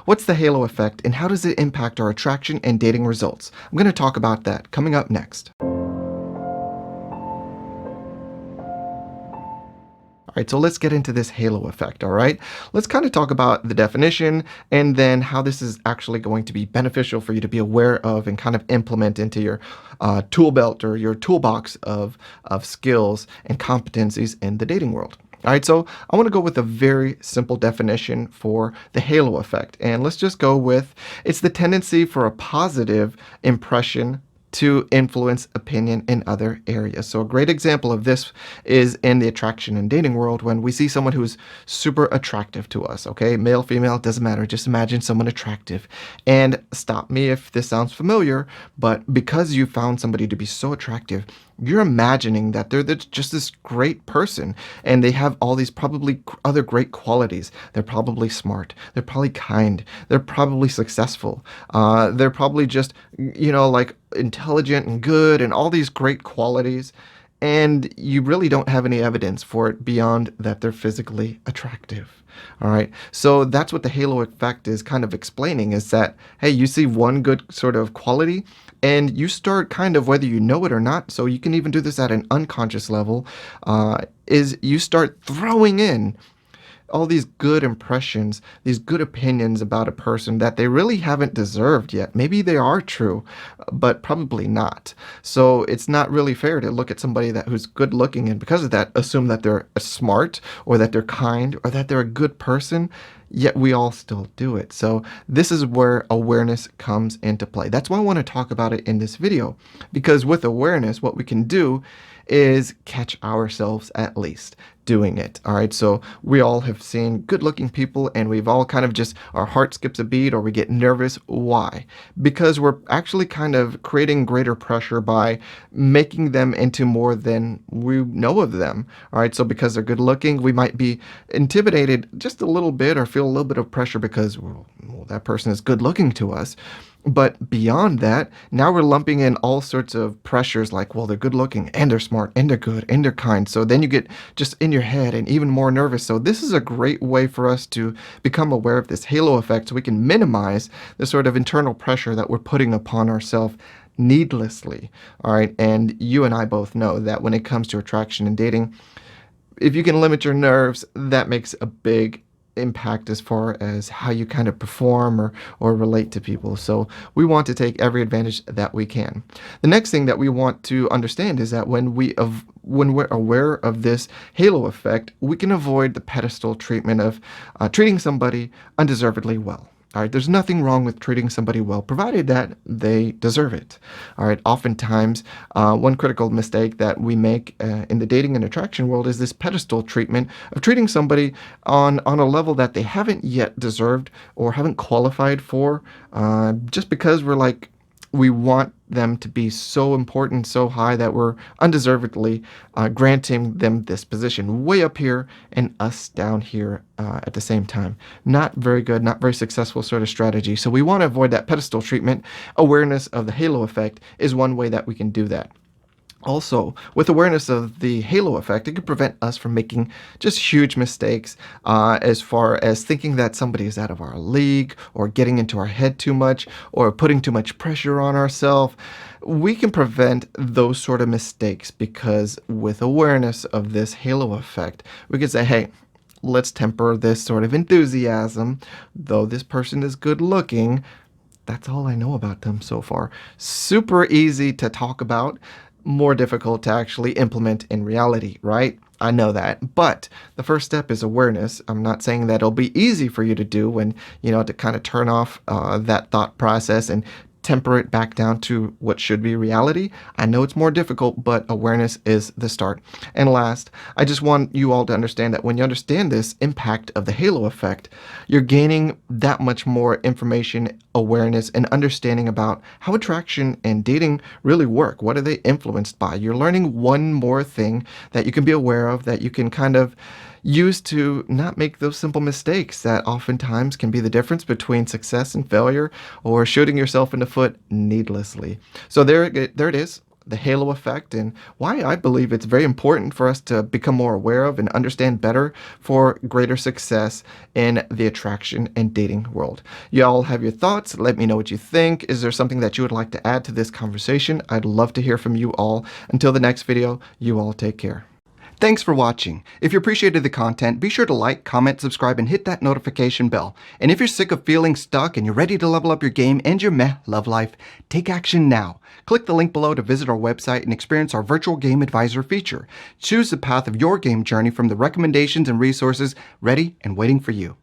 What's the halo effect and how does it impact our attraction and dating results? I'm going to talk about that coming up next. All right, so let's get into this halo effect, all right? Let's kind of talk about the definition and then how this is actually going to be beneficial for you to be aware of and kind of implement into your tool belt or your toolbox of skills and competencies in the dating world. All right, so I want to go with a very simple definition for the halo effect. And let's just go with it's the tendency for a positive impression to influence opinion in other areas. So a great example of this is in the attraction and dating world when we see someone who's super attractive to us, okay? Male, female, doesn't matter. Just imagine someone attractive. And stop me if this sounds familiar, but because you found somebody to be so attractive, you're imagining that they're just this great person and they have all these probably other great qualities. They're probably smart. They're probably kind. They're probably successful. They're probably just, like intelligent and good and all these great qualities. And you really don't have any evidence for it beyond that they're physically attractive. All right. So that's what the halo effect is kind of explaining is that, hey, you see one good sort of quality and you start kind of, whether you know it or not, so you can even do this at an unconscious level, is you start throwing in all these good impressions, these good opinions about a person that they really haven't deserved yet. Maybe they are true, but probably not. So it's not really fair to look at somebody who's good looking and because of that assume that they're smart or that they're kind or that they're a good person. Yet we all still do it. So this is where awareness comes into play. That's why I want to talk about it in this video, because with awareness, what we can do is catch ourselves at least doing it. All right. So we all have seen good looking people and we've all kind of just, our heart skips a beat or we get nervous. Why? Because we're actually kind of creating greater pressure by making them into more than we know of them. All right. So because they're good looking, we might be intimidated just a little bit or feel a little bit of pressure because that person is good looking to us. But beyond that, now we're lumping in all sorts of pressures like, well, they're good looking and they're smart and they're good and they're kind. So then you get just in your head and even more nervous. So this is a great way for us to become aware of this halo effect so we can minimize the sort of internal pressure that we're putting upon ourselves needlessly. All right. And you and I both know that when it comes to attraction and dating, if you can limit your nerves, that makes a big impact as far as how you kind of perform or relate to people. So we want to take every advantage that we can. The next thing that we want to understand is that when we're aware of this halo effect, we can avoid the pedestal treatment of treating somebody undeservedly well. All right, there's nothing wrong with treating somebody well, provided that they deserve it. All right, oftentimes, one critical mistake that we make in the dating and attraction world is this pedestal treatment of treating somebody on a level that they haven't yet deserved or haven't qualified for, just because we want them to be so important, so high that we're undeservedly granting them this position way up here and us down here at the same time. Not very good, not very successful sort of strategy. So we want to avoid that pedestal treatment. Awareness of the halo effect is one way that we can do that. Also, with awareness of the halo effect, it could prevent us from making just huge mistakes as far as thinking that somebody is out of our league or getting into our head too much or putting too much pressure on ourselves. We can prevent those sort of mistakes because with awareness of this halo effect, we can say, hey, let's temper this sort of enthusiasm. Though this person is good looking, that's all I know about them so far. Super easy to talk about. More difficult to actually implement in reality, right? I know that. But the first step is awareness. I'm not saying that it'll be easy for you to do when, to kind of turn off that thought process and temper it back down to what should be reality. I know it's more difficult, but awareness is the start. And last, I just want you all to understand that when you understand this impact of the halo effect, you're gaining that much more information, awareness, and understanding about how attraction and dating really work. What are they influenced by? You're learning one more thing that you can be aware of, that you can kind of use to not make those simple mistakes that oftentimes can be the difference between success and failure or shooting yourself in the foot needlessly. So there it is. the halo effect and why I believe it's very important for us to become more aware of and understand better for greater success in the attraction and dating world. Y'all have your thoughts. Let me know what you think. Is there something that you would like to add to this conversation? I'd love to hear from you all. Until the next video, you all take care. Thanks for watching. If you appreciated the content, be sure to like, comment, subscribe, and hit that notification bell. And if you're sick of feeling stuck and you're ready to level up your game and your meh love life, take action now. Click the link below to visit our website and experience our virtual game advisor feature. Choose the path of your game journey from the recommendations and resources ready and waiting for you.